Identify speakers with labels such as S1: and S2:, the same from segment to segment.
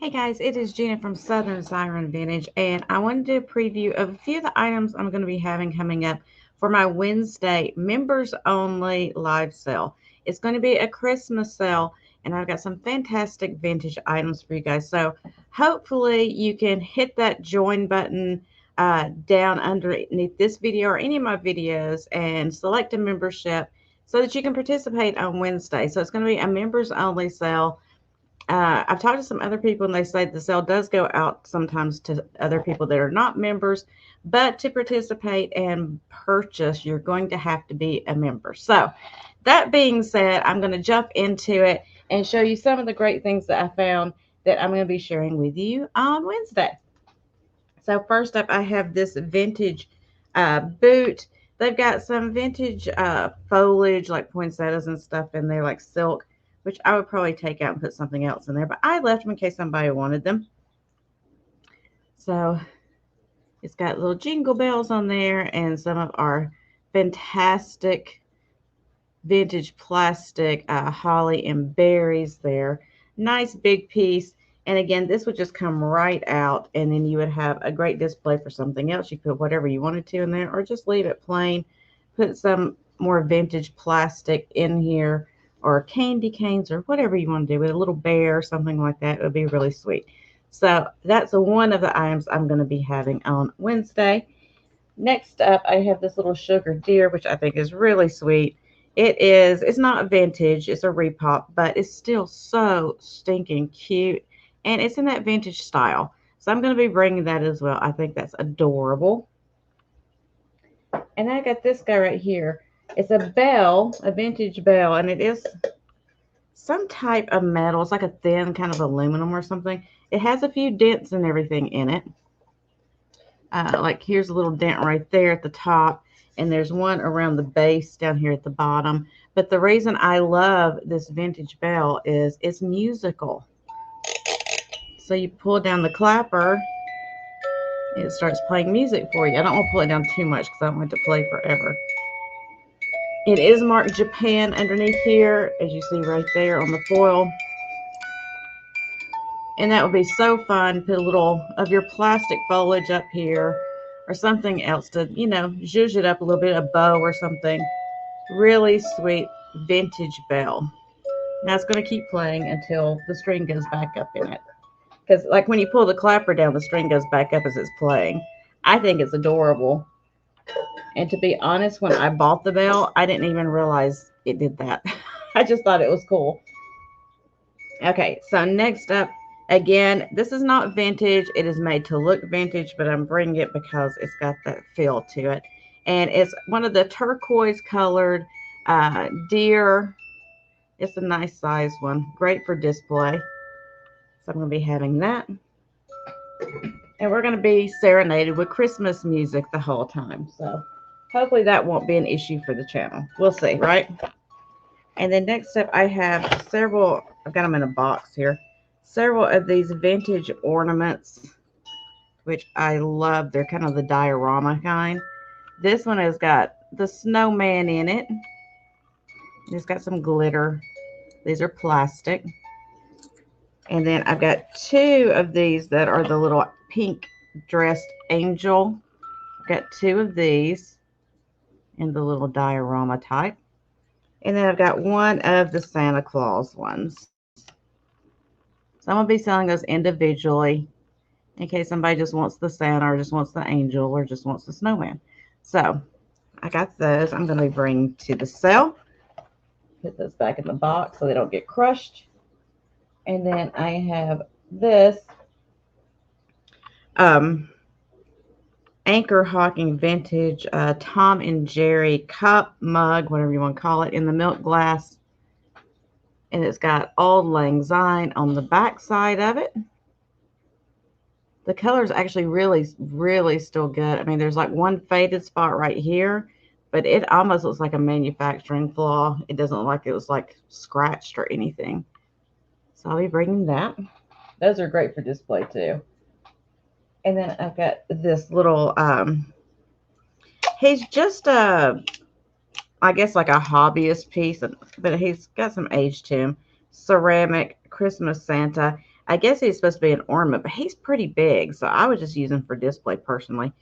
S1: Hey guys, it is Gina from Southern Siren Vintage, and I wanted to do a preview of a few of the items I'm going to be having coming up for my Wednesday members only live sale. It's going to be a Christmas sale, and I've got some fantastic vintage items for you guys. So hopefully you can hit that join button down underneath this video or any of my videos and select a membership so that you can participate on Wednesday. So it's going to be a members only sale. I've talked to some other people and they say the sale does go out sometimes to other people that are not members, but to participate and purchase, you're going to have to be a member. So, that being said, I'm going to jump into it and show you some of the great things that I found that I'm going to be sharing with you on Wednesday. So, first up, I have this vintage boot. They've got some vintage foliage like poinsettias and stuff in there, like silk, which I would probably take out and put something else in there, but I left them in case somebody wanted them. So it's got little jingle bells on there and some of our fantastic vintage plastic holly and berries there. Nice big piece. And again, this would just come right out, and then you would have a great display for something else. You could put whatever you wanted to in there, or just leave it plain. Put some more vintage plastic in here, or candy canes, or whatever you want to do with a little bear or something like that. It would be really sweet. So that's one of the items I'm going to be having on Wednesday. Next up, I have this little sugar deer, which I think is really sweet. It's not vintage, it's a repop, but it's still so stinking cute. And it's in that vintage style. So I'm going to be bringing that as well. I think that's adorable. And I got this guy right here. It's a bell, a vintage bell, and it is some type of metal. It's like a thin kind of aluminum or something. It has a few dents and everything in it. Like here's a little dent right there at the top, and there's one around the base down here at the bottom. But the reason I love this vintage bell is it's musical. So you pull down the clapper, it starts playing music for you. I don't want to pull it down too much because I don't want it to play forever. It is marked Japan underneath here, as you see right there on the foil. And that would be so fun. Put a little of your plastic foliage up here or something else to, zhuzh it up a little bit, a bow or something. Really sweet vintage bell. Now it's going to keep playing until the string goes back up in it. Because, like, when you pull the clapper down, the string goes back up as it's playing. I think it's adorable. And to be honest, when I bought the bell, I didn't even realize it did that. I just thought it was cool. Okay, so next up, again, this is not vintage. It is made to look vintage, but I'm bringing it because it's got that feel to it. And it's one of the turquoise colored deer. It's a nice size one. Great for display. So I'm going to be having that. And we're going to be serenaded with Christmas music the whole time. So hopefully that won't be an issue for the channel. We'll see, right? And then next up, I have several, I've got them in a box here, several of these vintage ornaments, which I love. They're kind of the diorama kind. This one has got the snowman in it. It's got some glitter. These are plastic. And then I've got two of these that are the little pink dressed angel. I've got two of these in the little diorama type. And then I've got one of the Santa Claus ones. So I'm going to be selling those individually in case somebody just wants the Santa or just wants the angel or just wants the snowman. So I got those. I'm going to be bringing to the sale. Put those back in the box so they don't get crushed. And then I have this Anchor Hawking vintage Tom and Jerry cup, mug, whatever you want to call it, in the milk glass. And it's got Auld Lang Syne on the back side of it. The color is actually really, really still good. I mean, there's like one faded spot right here, but it almost looks like a manufacturing flaw. It doesn't look like it was like scratched or anything. So I'll be bringing that. Those are great for display too. And then I've got this little, he's just I guess like a hobbyist piece, but he's got some age to him. Ceramic Christmas Santa. I guess he's supposed to be an ornament, but he's pretty big, so I would just use him for display personally.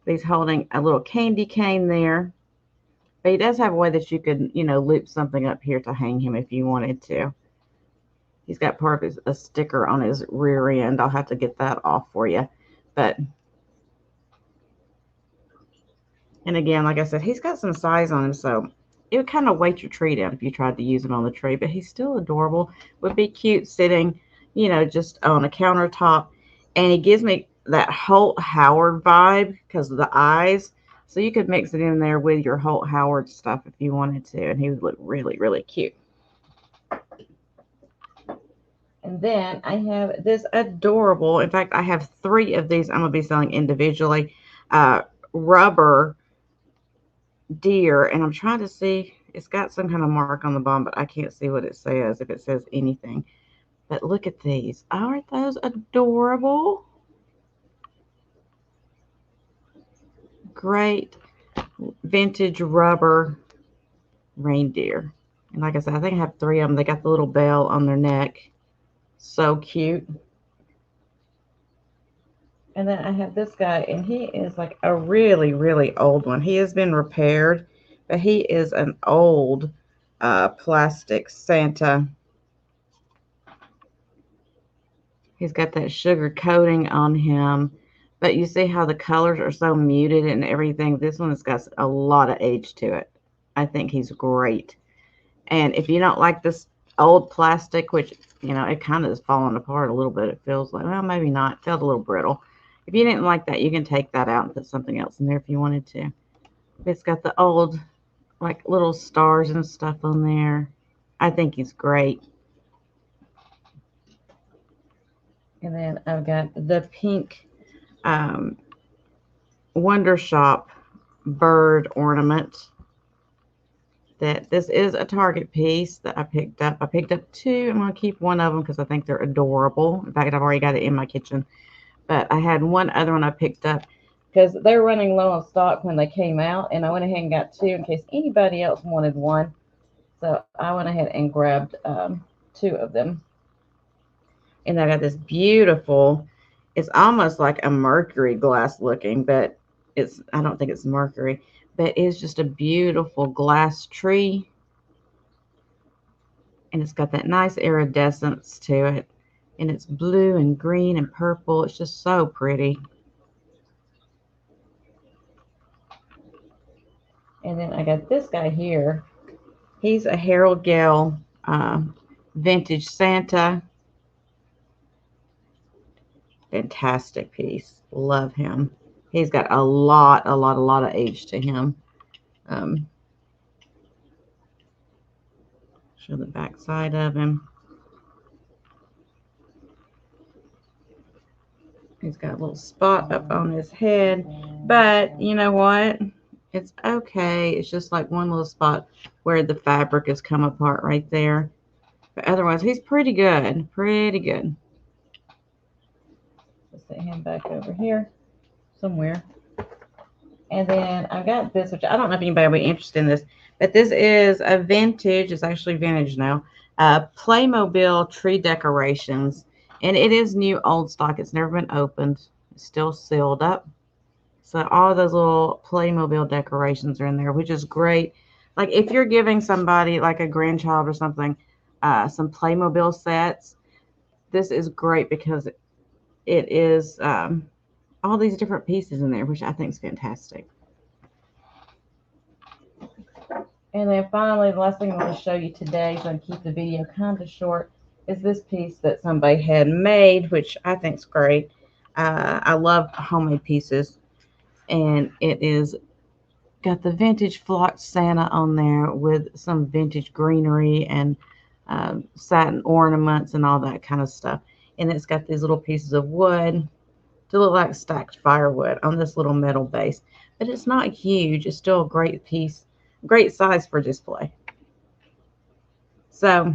S1: He's holding a little candy cane there, but he does have a way that you could, loop something up here to hang him if you wanted to. He's got part of a sticker on his rear end. I'll have to get that off for you. But, and again, like I said, he's got some size on him, so it would kind of weight your tree down if you tried to use him on the tree. But he's still adorable. Would be cute sitting, just on a countertop. And he gives me that Holt Howard vibe because of the eyes. So you could mix it in there with your Holt Howard stuff if you wanted to. And he would look really, really cute. And then I have this adorable, in fact, I have 3 of these I'm going to be selling individually, rubber deer. And I'm trying to see, it's got some kind of mark on the bottom, but I can't see what it says, if it says anything. But look at these. Aren't those adorable? Great vintage rubber reindeer. And like I said, I think I have 3 of them. They got the little bell on their neck. So cute. And then I have this guy, and he is like a really, really old one. He has been repaired, but he is an old plastic Santa. He's got that sugar coating on him, but you see how the colors are so muted and everything. This one has got a lot of age to it. I think he's great. And if you don't like this old plastic, which, it kind of is falling apart a little bit, it feels like, well, maybe not. It felt a little brittle. If you didn't like that, you can take that out and put something else in there if you wanted to. It's got the old, like, little stars and stuff on there. I think he's great. And then I've got the pink Wonder Shop bird ornament. That this is a Target piece that I picked up. I picked up 2. I'm going to keep one of them because I think they're adorable. In fact, I've already got it in my kitchen. But I had one other one I picked up because they were running low on stock when they came out. And I went ahead and got 2 in case anybody else wanted one. So I went ahead and grabbed 2 of them. And I got this beautiful, it's almost like a mercury glass looking, but I don't think it's mercury, but it's just a beautiful glass tree. And it's got that nice iridescence to it. And it's blue and green and purple. It's just so pretty. And then I got this guy here. He's a Harold Gale vintage Santa. Fantastic piece. Love him. He's got a lot of age to him. Show the back side of him. He's got a little spot up on his head, but you know what? It's okay. It's just like one little spot where the fabric has come apart right there. But otherwise, he's pretty good. Pretty good. Let's set him back over here somewhere. And then I've got this, which I don't know if anybody will be interested in this, but this is a vintage, it's actually vintage now, Playmobil tree decorations. And it is new old stock. It's never been opened. It's still sealed up. So all those little Playmobil decorations are in there, which is great. Like if you're giving somebody like a grandchild or something, some Playmobil sets, this is great because it is all these different pieces in there, which I think is fantastic. And then finally, the last thing I'm going to show you today, so I can keep the video kind of short, is this piece that somebody had made, which I think is great. I love homemade pieces. And it is got the vintage flocked Santa on there with some vintage greenery and satin ornaments and all that kind of stuff. And it's got these little pieces of wood to look like stacked firewood on this little metal base. But it's not huge. It's still a great piece, great size for display. So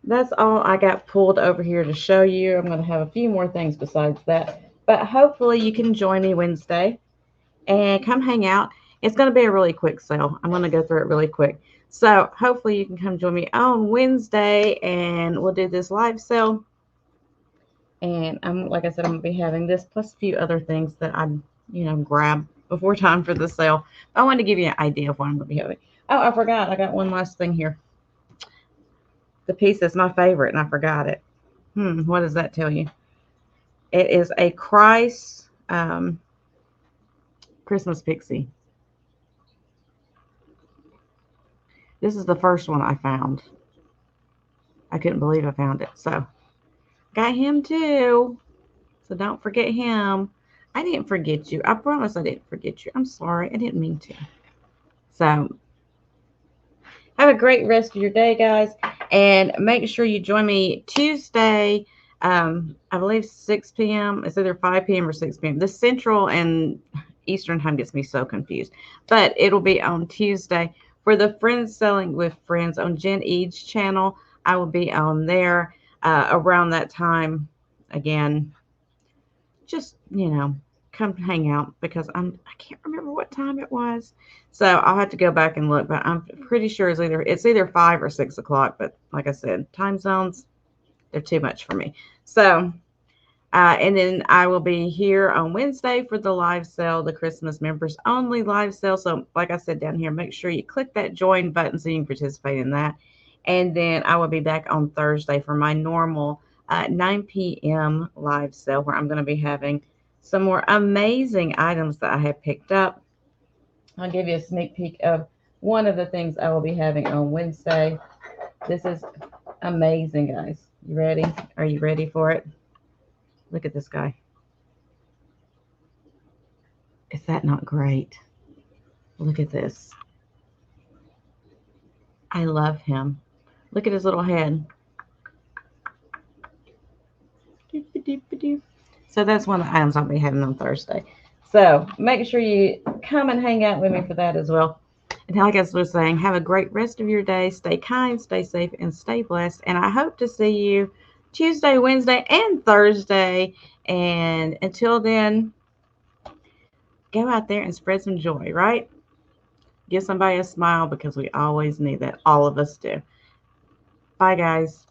S1: that's all I got pulled over here to show you. I'm going to have a few more things besides that. But hopefully you can join me Wednesday and come hang out. It's going to be a really quick sale. I'm going to go through it really quick. So hopefully you can come join me on Wednesday and we'll do this live sale. And like I said, I'm going to be having this plus a few other things that I'm, grab before time for the sale. I wanted to give you an idea of what I'm going to be having. Oh, I forgot. I got one last thing here. The piece that's my favorite, and I forgot it. What does that tell you? It is a Christ Christmas pixie. This is the first one I found. I couldn't believe I found it. So, got him too. So don't forget him. I didn't forget you. I promise I didn't forget you. I'm sorry. I didn't mean to. So, have a great rest of your day, guys. And make sure you join me Tuesday. I believe 6 p.m. It's either 5 p.m. or 6 p.m. The Central and Eastern time gets me so confused. But it'll be on Tuesday for the Friends Selling with Friends on Jen Eads channel. I will be on there around that time. Again, just, come hang out because I can't remember what time it was. So I'll have to go back and look, but I'm pretty sure it's either 5 or 6 o'clock. But like I said, time zones, they're too much for me. So, and then I will be here on Wednesday for the live sale, the Christmas members only live sale. So like I said down here, make sure you click that join button so you can participate in that. And then I will be back on Thursday for my normal 9 p.m. live sale where I'm going to be having some more amazing items that I have picked up. I'll give you a sneak peek of one of the things I will be having on Wednesday. This is amazing, guys. You ready? Are you ready for it? Look at this guy. Is that not great? Look at this. I love him. Look at his little head. So that's one of the items I'll be having on Thursday. So make sure you come and hang out with me for that as well. And like I was saying, have a great rest of your day. Stay kind, stay safe, and stay blessed. And I hope to see you Tuesday, Wednesday, and Thursday. And until then, go out there and spread some joy, right? Give somebody a smile because we always need that. All of us do. Bye, guys.